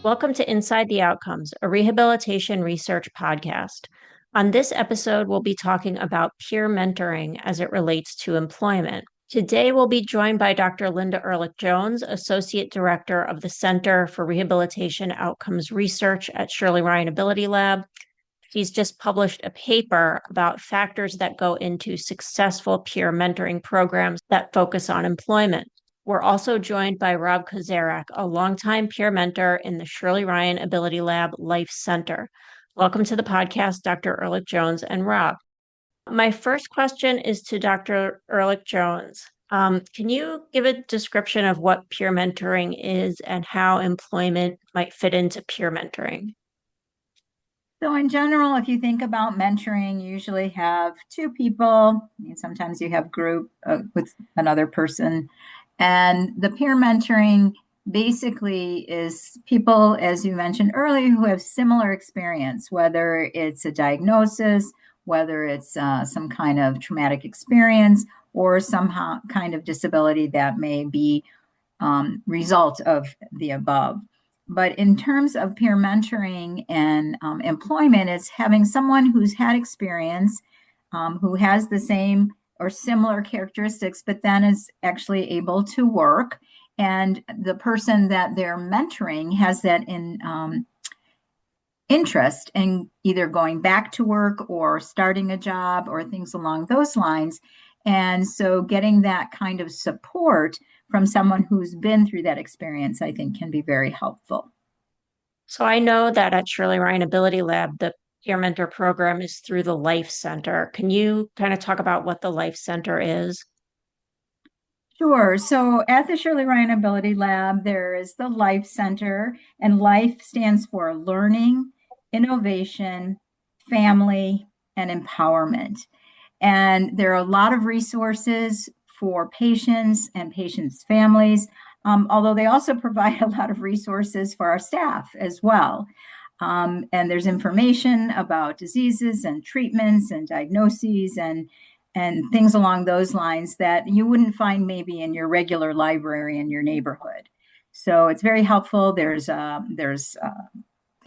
Welcome to Inside the Outcomes, a rehabilitation research podcast. On this episode, we'll be talking about peer mentoring as it relates to employment. Today, we'll be joined by Dr. Linda Ehrlich-Jones, Associate Director of the Center for Rehabilitation Outcomes Research at Shirley Ryan Ability Lab. She's just published a paper about factors that go into successful peer mentoring programs that focus on employment. We're also joined by Rob Kozarak, a longtime peer mentor in the Shirley Ryan Ability Lab Life Center. Welcome to the podcast, Dr. Ehrlich-Jones and Rob. My first question is to Dr. Ehrlich-Jones. Can you give a description of what peer mentoring is and how employment might fit into peer mentoring? So in general, if you think about mentoring, you usually have two people. Sometimes you have group with another person. And the peer mentoring basically is people, as you mentioned earlier, who have similar experience, whether it's a diagnosis, whether it's some kind of traumatic experience, or somehow kind of disability that may be result of the above. But in terms of peer mentoring and employment, it's having someone who's had experience, who has the same or similar characteristics, but then is actually able to work. And the person that they're mentoring has that interest in either going back to work or starting a job or things along those lines. And so getting that kind of support from someone who's been through that experience, I think can be very helpful. So I know that at Shirley Ryan Ability Lab, the peer mentor program is through the Life Center. Can you kind of talk about what the Life Center is? Sure. So at the Shirley Ryan Ability Lab, there is the Life Center, and LIFE stands for Learning, Innovation, Family, and Empowerment. And there are a lot of resources for patients and patients' families, although they also provide a lot of resources for our staff as well. And there's information about diseases and treatments and diagnoses and things along those lines that you wouldn't find maybe in your regular library in your neighborhood. So it's very helpful. There's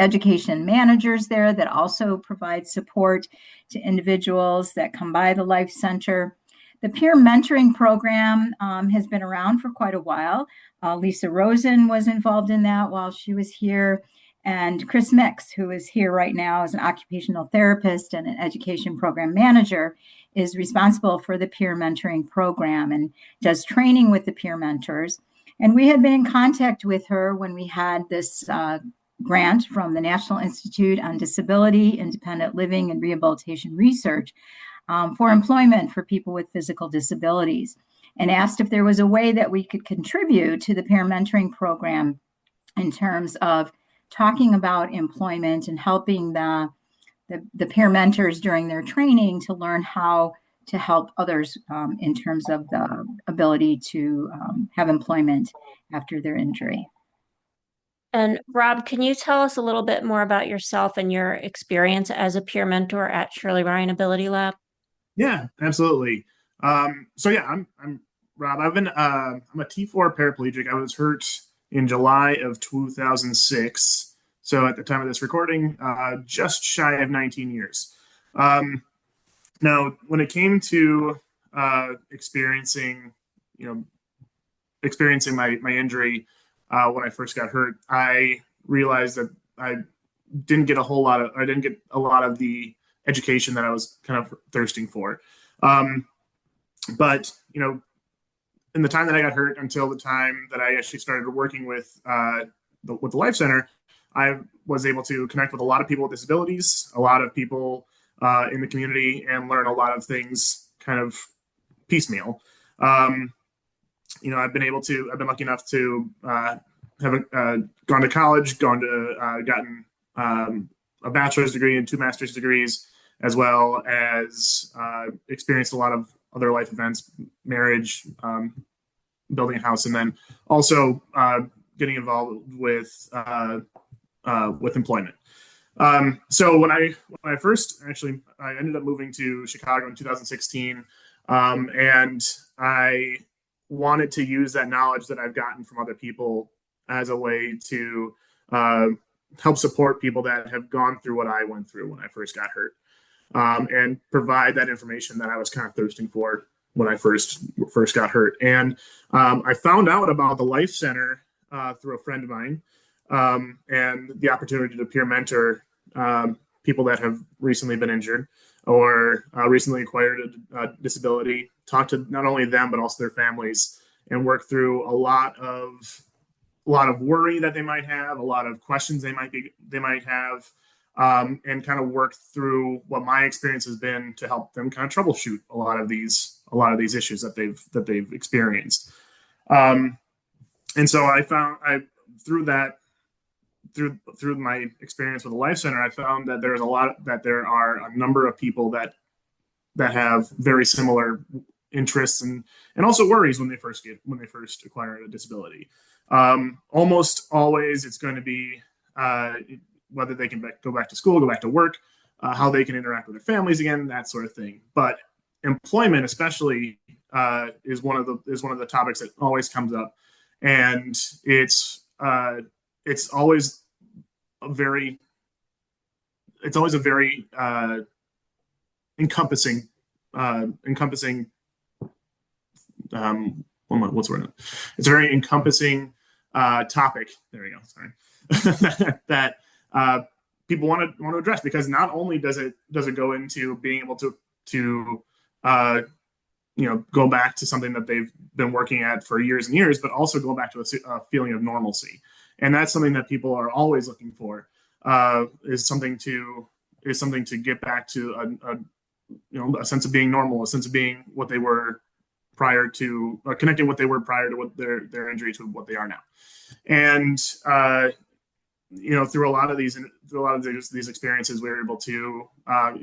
education managers there that also provide support to individuals that come by the Life Center. The peer mentoring program has been around for quite a while. Lisa Rosen was involved in that while she was here. And Chris Mix, who is here right now as an occupational therapist and an education program manager, is responsible for the peer mentoring program and does training with the peer mentors. And we had been in contact with her when we had this grant from the National Institute on Disability, Independent Living, and Rehabilitation Research for employment for people with physical disabilities, and asked if there was a way that we could contribute to the peer mentoring program in terms of talking about employment and helping the peer mentors during their training to learn how to help others in terms of the ability to have employment after their injury. And Rob, can you tell us a little bit more about yourself and your experience as a peer mentor at Shirley Ryan Ability Lab? Yeah, absolutely. I'm Rob. I'm a T4 paraplegic. I was hurt in July of 2006. So at the time of this recording, just shy of 19 years. Now, when it came to experiencing my injury when I first got hurt, I realized that I didn't get a lot of the education that I was kind of thirsting for. But in the time that I got hurt until the time that I actually started working with the Life Center, I was able to connect with a lot of people with disabilities, a lot of people in the community, and learn a lot of things kind of piecemeal. I've been lucky enough to have gone to college, gotten a bachelor's degree and two master's degrees, as well as experienced a lot of other life events, marriage, building a house, and then also getting involved with employment. So when I ended up moving to Chicago in 2016, and I wanted to use that knowledge that I've gotten from other people as a way to uh, help support people that have gone through what I went through when I first got hurt, and provide that information that I was kind of thirsting for when I first got hurt. And I found out about the Life Center through a friend of mine, and the opportunity to peer mentor people that have recently been injured or recently acquired a disability, talk to not only them but also their families, and work through a lot of worry that they might have, a lot of questions they might have, and kind of work through what my experience has been to help them kind of troubleshoot a lot of these issues that they've experienced. And so I through that through my experience with the Life Center, I found that there are a number of people that have very similar interests and also worries when they first acquire a disability. Almost always, it's going to be whether they can go back to school, go back to work, how they can interact with their families again, that sort of thing. But employment, especially, is one of the topics that always comes up, and it's always a very encompassing what's the word? It's a very encompassing topic. There we go. Sorry. that people want to address, because not only does it go into being able to go back to something that they've been working at for years and years, but also go back to a feeling of normalcy. And that's something that people are always looking for, is something to get back to a sense of being normal, a sense of being what they were prior to, connecting what they were prior to what their injury to what they are now. And through a lot of these experiences, we were able to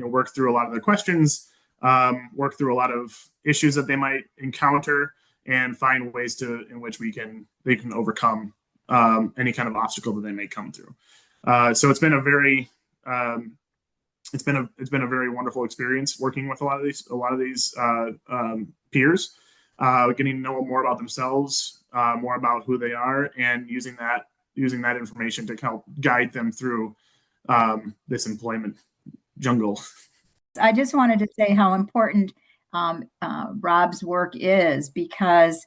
work through a lot of their questions, work through a lot of issues that they might encounter, and find ways in which they can overcome any kind of obstacle that they may come through. So it's been a very very wonderful experience working with a lot of these peers, getting to know more about themselves, more about who they are, and using that information to help guide them through this employment jungle. I just wanted to say how important Rob's work is, because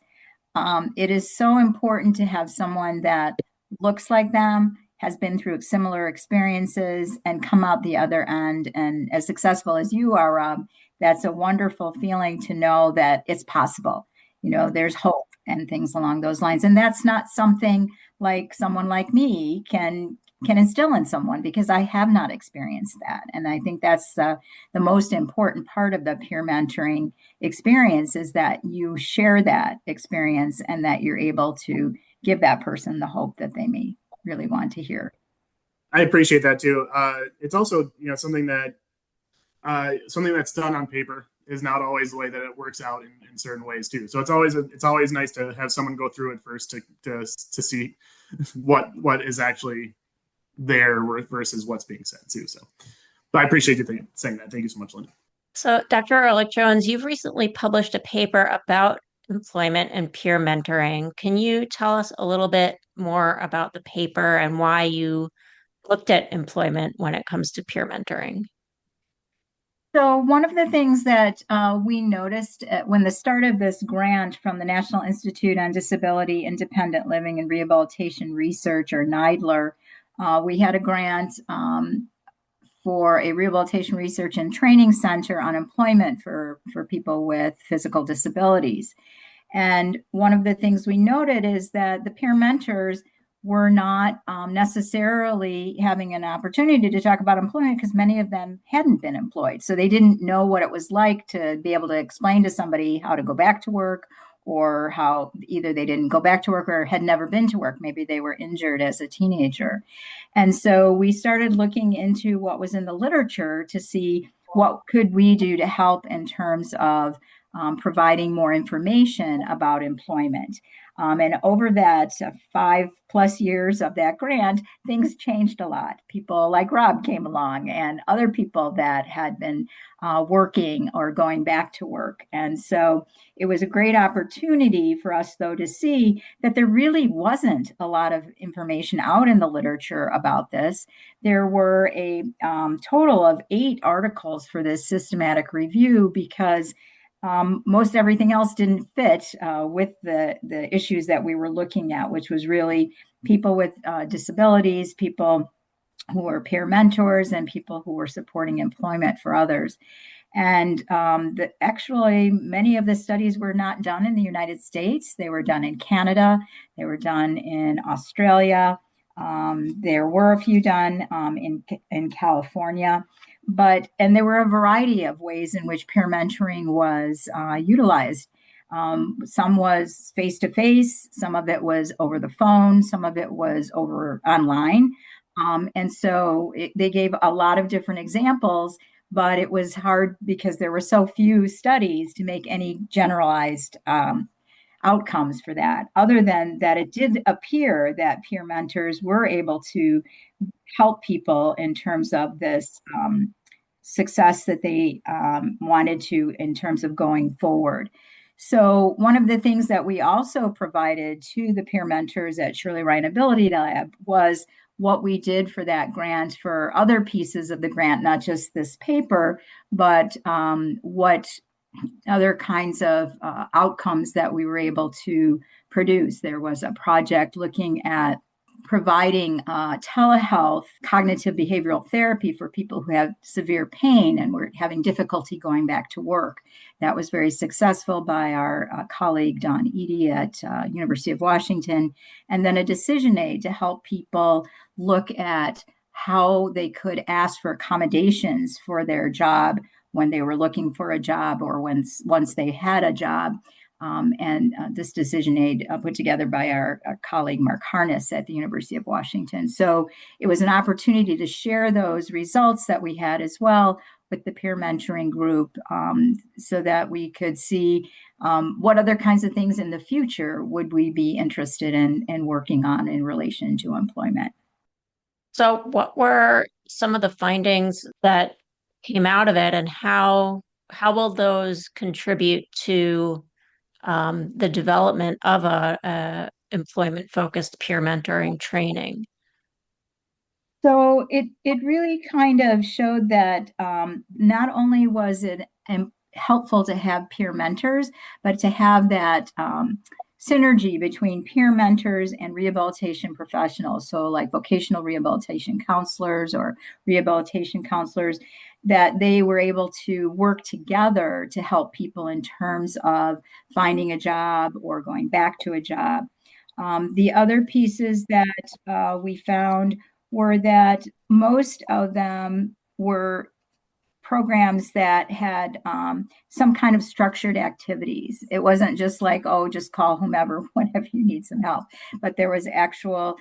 it is so important to have someone that looks like them, has been through similar experiences, and come out the other end and as successful as you are, Rob. That's a wonderful feeling to know that it's possible. There's hope and things along those lines. And that's not something like someone like me can instill in someone, because I have not experienced that. And I think that's the most important part of the peer mentoring experience, is that you share that experience and that you're able to give that person the hope that they may really want to hear. I appreciate that too. It's also something that's done on paper is not always the way that it works out in certain ways too. So it's always nice to have someone go through it first to see what is actually there versus what's being said too. So, but I appreciate you saying that. Thank you so much, Linda. So, Dr. Ehrlich-Jones, you've recently published a paper about employment and peer mentoring. Can you tell us a little bit more about the paper and why you looked at employment when it comes to peer mentoring? So one of the things that we noticed when the start of this grant from the National Institute on Disability, Independent Living, and Rehabilitation Research, or NIDLR, we had a grant for a rehabilitation research and training center on employment for people with physical disabilities. And one of the things we noted is that the peer mentors were not necessarily having an opportunity to talk about employment, because many of them hadn't been employed. So they didn't know what it was like to be able to explain to somebody how to go back to work, or how either they didn't go back to work or had never been to work. Maybe they were injured as a teenager. And so we started looking into what was in the literature to see what could we do to help in terms of providing more information about employment. And over that 5+ years of that grant, things changed a lot. People like Rob came along and other people that had been working or going back to work. And so it was a great opportunity for us, though, to see that there really wasn't a lot of information out in the literature about this. There were a total of 8 articles for this systematic review because most everything else didn't fit with the issues that we were looking at, which was really people with disabilities, people who were peer mentors, and people who were supporting employment for others. And actually, many of the studies were not done in the United States. They were done in Canada. They were done in Australia. There were a few done in California. And there were a variety of ways in which peer mentoring was utilized. Some was face to face, some of it was over the phone, some of it was over online. And so they gave a lot of different examples, but it was hard because there were so few studies to make any generalized outcomes for that, other than that it did appear that peer mentors were able to help people in terms of this success that they wanted to in terms of going forward. So one of the things that we also provided to the peer mentors at Shirley Ryan Ability Lab was what we did for that grant for other pieces of the grant, not just this paper, but what other kinds of outcomes that we were able to produce. There was a project looking at providing telehealth cognitive behavioral therapy for people who have severe pain and were having difficulty going back to work. That was very successful by our colleague Don Eady at University of Washington. And then a decision aid to help people look at how they could ask for accommodations for their job when they were looking for a job or once they had a job. This decision aid put together by our colleague Mark Harness at the University of Washington. So it was an opportunity to share those results that we had as well with the peer mentoring group so that we could see what other kinds of things in the future would we be interested in working on in relation to employment. So what were some of the findings that came out of it, and how will those contribute to the development of a employment-focused peer mentoring training? So it really kind of showed that not only was it helpful to have peer mentors, but to have that synergy between peer mentors and rehabilitation professionals. So like vocational rehabilitation counselors or rehabilitation counselors, that they were able to work together to help people in terms of finding a job or going back to a job. The other pieces that we found were that most of them were programs that had some kind of structured activities. It wasn't just like, oh, just call whomever whenever you need some help, but there was actual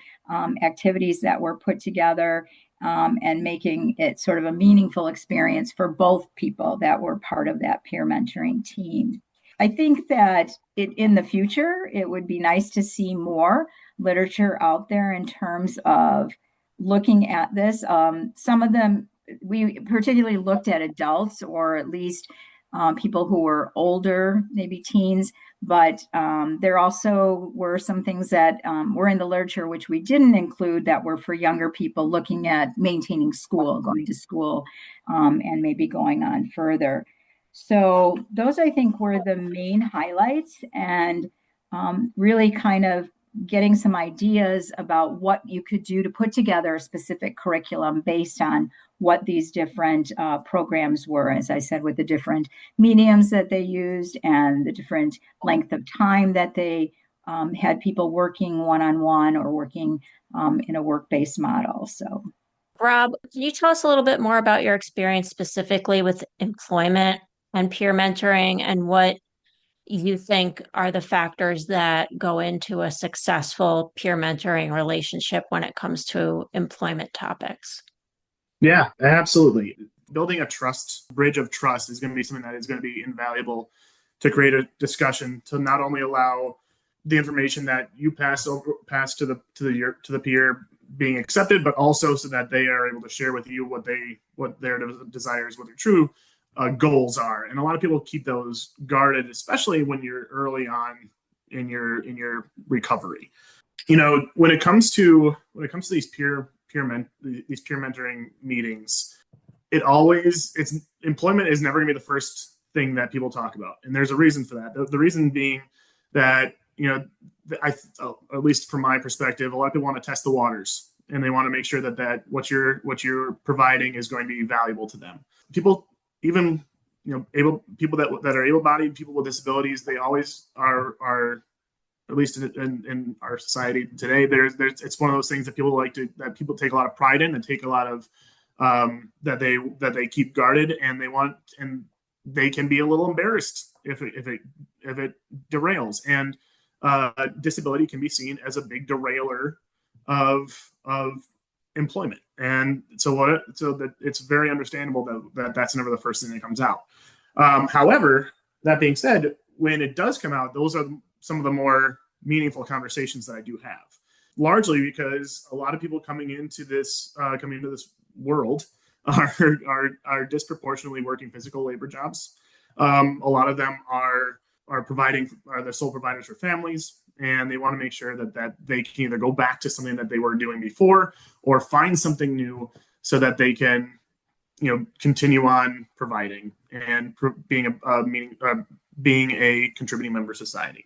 activities that were put together and making it sort of a meaningful experience for both people that were part of that peer mentoring team. I think that in the future, it would be nice to see more literature out there in terms of looking at this. Some of them, we particularly looked at adults or at least people who were older, maybe teens, but there also were some things that were in the literature which we didn't include that were for younger people looking at maintaining school, going to school, and maybe going on further. So those, I think, were the main highlights, and really kind of getting some ideas about what you could do to put together a specific curriculum based on what these different programs were, as I said, with the different mediums that they used and the different length of time that they had people working one-on-one or working in a work-based model. So, Rob, can you tell us a little bit more about your experience specifically with employment and peer mentoring, and what you think are the factors that go into a successful peer mentoring relationship when it comes to employment topics? Yeah, absolutely. Building a bridge of trust is going to be something that is going to be invaluable to create a discussion to not only allow the information that you pass to the peer being accepted, but also so that they are able to share with you what their desires, what their true goals are. And a lot of people keep those guarded, especially when you're early on in your recovery. When it comes to these peer mentoring meetings, employment is never going to be the first thing that people talk about, and there's a reason for that. The reason being that at least from my perspective, a lot of people want to test the waters, and they want to make sure that what you're providing is going to be valuable to them. People, even people that are able-bodied, people with disabilities, they always are. At least in our society today, it's one of those things that people take a lot of pride in, and take a lot of that they keep guarded, and they can be a little embarrassed if it derails. And disability can be seen as a big derailer of employment, and so that it's very understandable that that's never the first thing that comes out. However, that being said, when it does come out, those are some of the more meaningful conversations that I do have, largely because a lot of people coming into this world are disproportionately working physical labor jobs. A lot of them are the sole providers for families, and they want to make sure that they can either go back to something that they were doing before or find something new so that they can continue on providing and being a contributing member of society,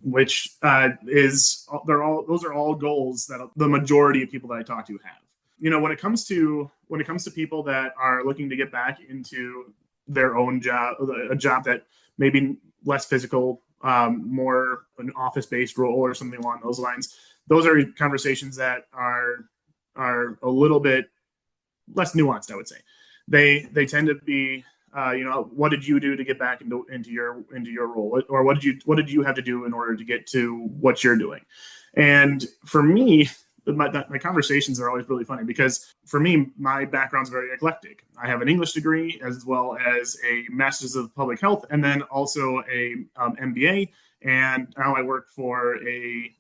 which those are all goals that the majority of people that I talk to have. When it comes to people that are looking to get back into their own job, a job that maybe less physical, more an office-based role or something along those lines, those are conversations that are a little bit less nuanced, I would say. They tend to be, what did you do to get back into your role, or what did you have to do in order to get to what you're doing? And for me, my conversations are always really funny, because for me, my background's very eclectic. I have an English degree as well as a master's of public health, and then also a MBA. And now I work for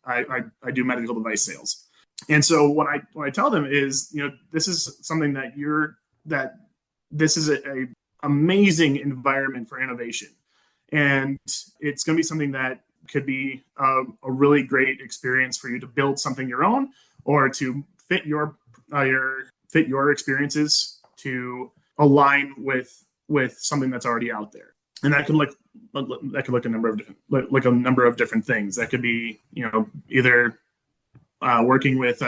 I do medical device sales. And so what I tell them is, this is something that this is a amazing environment for innovation, and it's going to be something that could be a really great experience for you to build something your own, or to fit your experiences to align with something that's already out there. And that can look a number of different things. That could be either working with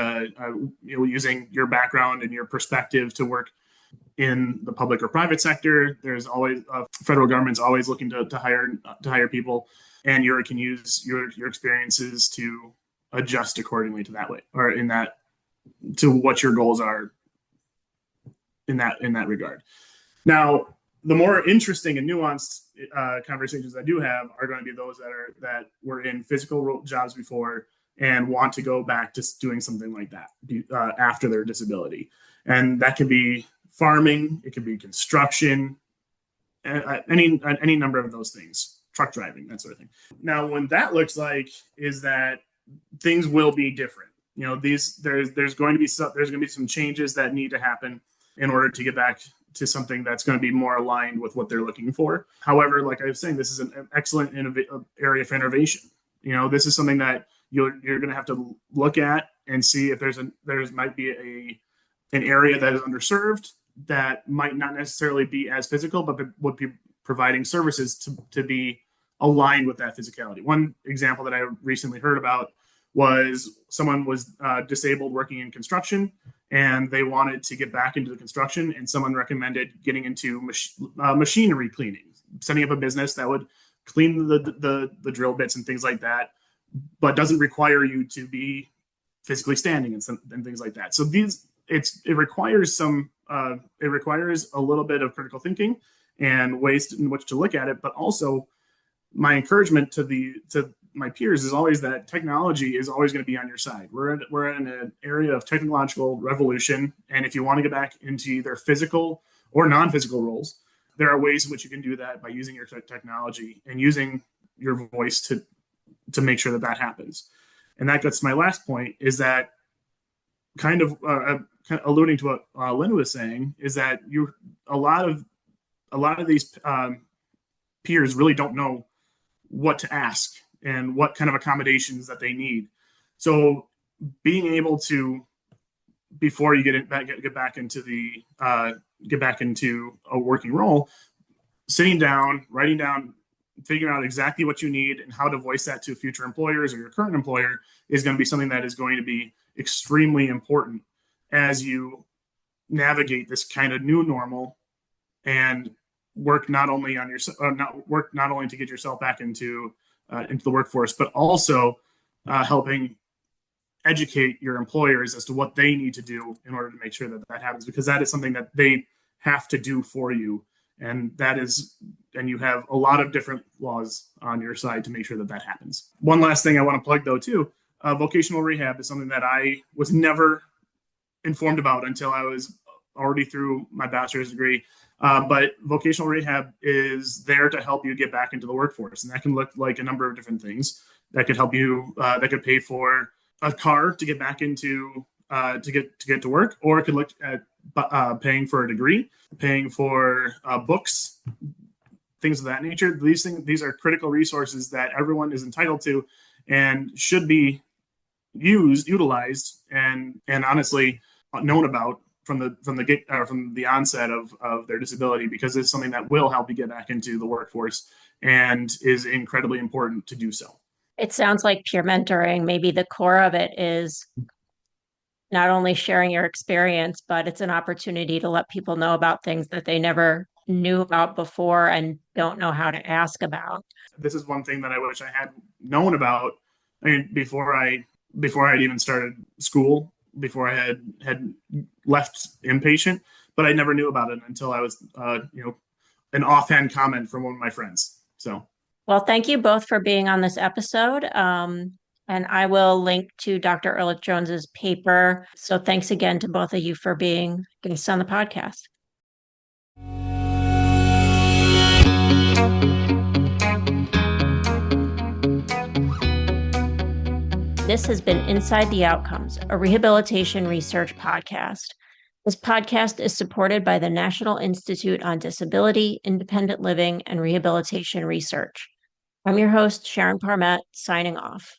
using your background and your perspective to work in the public or private sector. There's always federal government's always looking to hire people, and you can use your experiences to adjust accordingly to that way, or to what your goals are in that regard. Now, the more interesting and nuanced conversations I do have are going to be those that were in physical jobs before and want to go back to doing something like that after their disability. And that could be farming, it could be construction, any number of those things, truck driving, that sort of thing. Now, what that looks like is that things will be different. There's going to be some changes that need to happen in order to get back to something that's going to be more aligned with what they're looking for. However, like I was saying, this is an excellent area for innovation. This is something that you're going to have to look at and see if there might be an area that is underserved that might not necessarily be as physical, but would be providing services to be aligned with that physicality. One example that I recently heard about was someone was disabled working in construction, and they wanted to get back into the construction, and someone recommended getting into machinery cleaning, setting up a business that would clean the drill bits and things like that, but doesn't require you to be physically standing and things like that. So it requires a little bit of critical thinking and ways in which to look at it. But also, my encouragement to my peers is always that technology is always going to be on your side. We're in an area of technological revolution, and if you want to get back into either physical or non-physical roles, there are ways in which you can do that by using your technology and using your voice to make sure that that happens. And that gets to my last point, is that kind of alluding to what Lynn was saying, is that a lot of these peers really don't know what to ask and what kind of accommodations that they need. So being able to, before you get back into a working role, sitting down, writing down, figuring out exactly what you need and how to voice that to future employers or your current employer is going to be something that is going to be extremely important as you navigate this kind of new normal and work not only on yourself, not only to get yourself back into the workforce, but also helping educate your employers as to what they need to do in order to make sure that that happens, because that is something that they have to do for you. And you have a lot of different laws on your side to make sure that that happens. One last thing I want to plug, though, too, vocational rehab is something that I was never informed about until I was already through my bachelor's degree. But vocational rehab is there to help you get back into the workforce. And that can look like a number of different things. That could help you, that could pay for a car to get back into, to get to work, or it could look at paying for a degree, paying for books, things of that nature. These are critical resources that everyone is entitled to and should be utilized, and honestly known about from the onset of their disability, because it's something that will help you get back into the workforce and is incredibly important to do so. It sounds like peer mentoring, maybe the core of it is not only sharing your experience, but it's an opportunity to let people know about things that they never knew about before and don't know how to ask about. This is one thing that I wish I had known about. I mean, before I'd even started school, before I had left inpatient, but I never knew about it until I was, an offhand comment from one of my friends. So, well, thank you both for being on this episode. And I will link to Dr. Ehrlich Jones's paper. So thanks again to both of you for being guests on the podcast. This has been Inside the Outcomes, a rehabilitation research podcast. This podcast is supported by the National Institute on Disability, Independent Living, and Rehabilitation Research. I'm your host, Sharon Parmet, signing off.